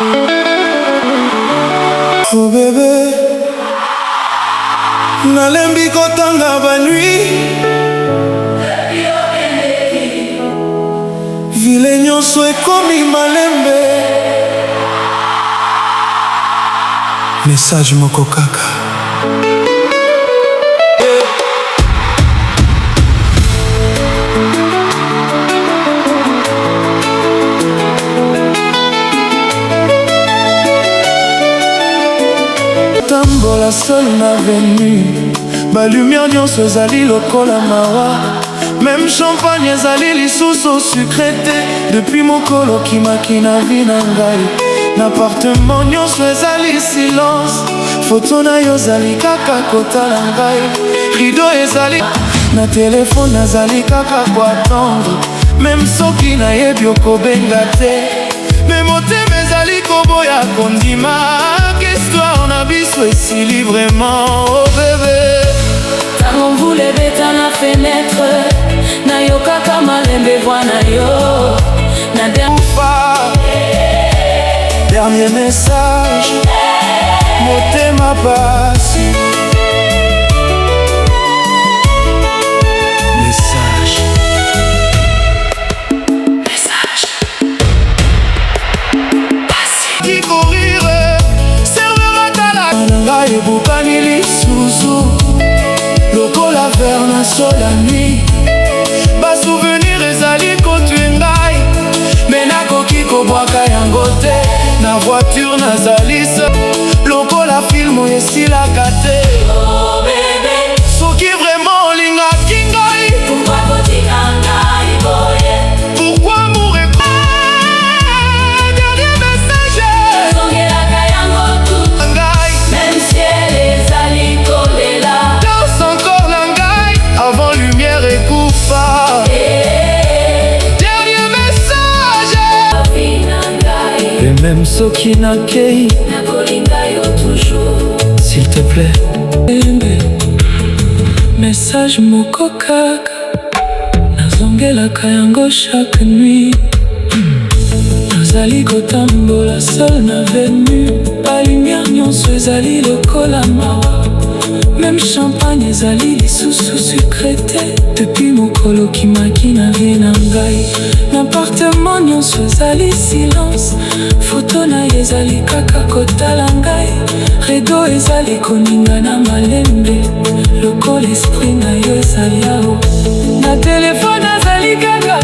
Oh bébé, nalembi kotanga ba nuit, vile nyonso ekomi malembe. Message moko kaka. Tambola seul na venu, ba lumière nyonso ezali lokola mawa. Même champagne ezali lisusu sucrete. Depuis mokolo kimaki na vi na ngai, na appartement nyonso ezali silence. Foto na yo ezali kaka kotala ngai, rideau ezali na telefone nazali kaka koattendre. Même soki nayebi okobenga te, me motema ezali koboya kondima. Histoire na biso esili vraiment, oh bébé. Tango mvula ebeta na fenêtre, nayokaka malembe voix na yo. Na dernier message, motema pasi. Message. Pasi. Ebukani lisusu lokola ver na sol la nuit. Ba souvenir ezali kotue ngai, me nakoki kobwaka yango te. Na voiture nazali seul, lokola film esilaka te. Oh bébé, soki vraiment olingaki ngai, pourquoi kotika ngai boye? Pourquoi mourir? Dernier message, nazongelaka yango tout ngai. Même ciel ezali kolela, Danse encore na ngai avant lumière ekufa. Dernier message, vie na ngai. et même soki nakei, Nakolinga yo toujours, s'il te plaît. message moko kaka, nazongelaka yango chaque nuit. Nazali kotambola seul na venu, ba lumière nyonso ezali lokola mawa. Même champagne ezali lisusu sucrete. Depuis mokolo kimaki na vie na ngai, na appartement nyonso ezali silence. Foto na ye ezali kaka kotala ngai, rideau ezali koninga na malembe. Lokola esprit na yo ezali awa, na telefone azali kaka